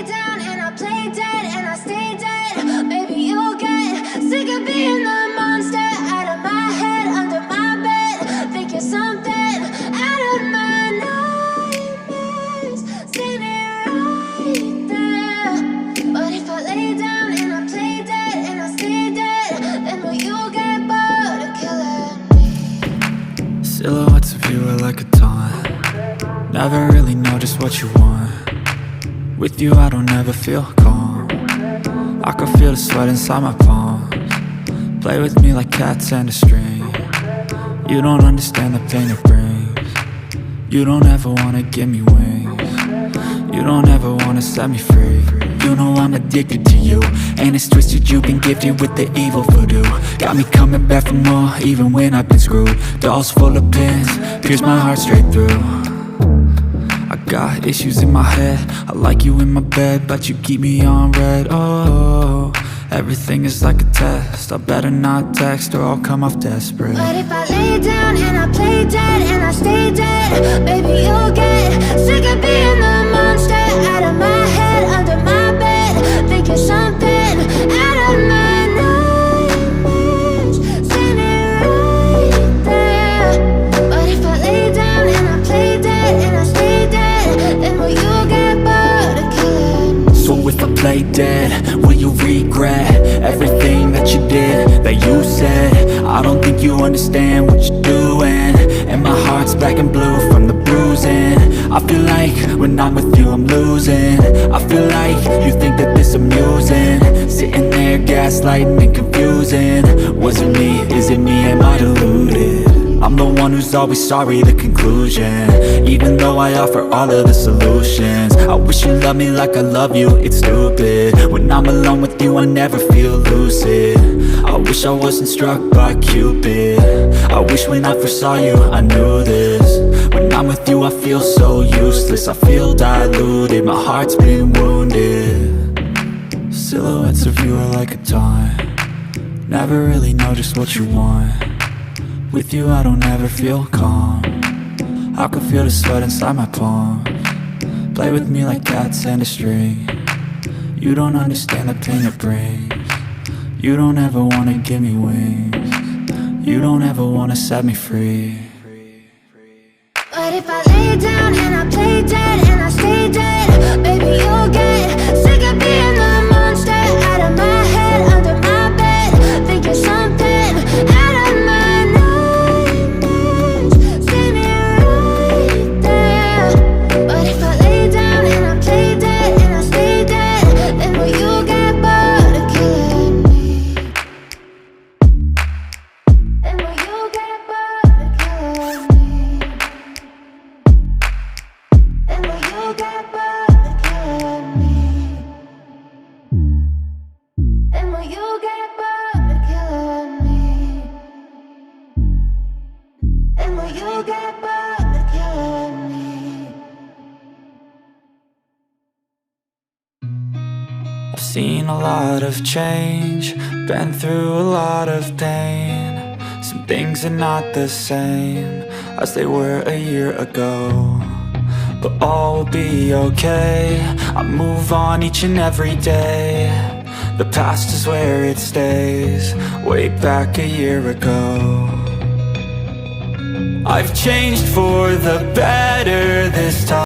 lay down and I play dead and I stay dead, maybe you'll get sick of being the monster out of my head, under my bed. Think you're something out of my nightmares, standing right there. But if I lay down and I play dead and I stay dead, then will you get bored of killing me? Silhouettes of you are like a taunt. Never really know just what you want. With you I don't ever feel calm. I can feel the sweat inside my palms. Play with me like cats and a string. You don't understand the pain it brings. You don't ever wanna give me wings. You don't ever wanna set me free. You know I'm addicted to you, and it's twisted, you've been gifted with the evil voodoo. Got me coming back for more, even when I've been screwed. Dolls full of pins, pierce my heart straight through. I got issues in my head, I like you in my bed, but you keep me on red. Oh, everything is like a test, I better not text or I'll come off desperate. But if I lay down and I play dead and I stay dead, baby you'll get sick of being the monster out of my head, under my bed. Think you're something out of my nightmares, standing right there. But if I lay down and I play dead and I stay dead, then will you get bored of killing me? So if I play dead, will you regret everything that you did, that you said? I don't think you understand what you're doing, and my heart's black and blue from the bruising. I feel like when I'm with you I'm losing. I feel like you think that this amusing, sitting there gaslighting and confusing. Was it me? Is it me? Am I deluded? I'm the one who's always sorry, the conclusion, even though I offer all of the solutions. I wish you loved me like I love you, it's stupid. When I'm alone with you I never feel lucid. I wish I wasn't struck by Cupid. I wish when I first saw you I knew this. When I'm with you I feel so useless, I feel diluted, my heart's been wounded. Silhouettes of you are like a taunt. Never really know just what you want. With you I don't ever feel calm. I can feel the sweat inside my palms. Play with me like cats and a string. You don't understand the pain it brings. You don't ever wanna give me wings. You don't ever wanna set me free. But if I lay down and I play dead and I stay dead, baby you'll get sick of being the monster out of my head, under my bed. Think you're something out of my nightmares, standing right there. But if I lay down and I play dead and I stay dead, then will you get bored of killing me? Then will you get bored of killing me? Then will you get bored of killing me? Then will you get bored of killing me? Then will you get bored of killing me? I've seen a lot of change, been through a lot of pain. Some things are not the same as they were a year ago, but all will be okay. I move on each and every day. The past is where it stays, way back a year ago. I've changed for the better this time.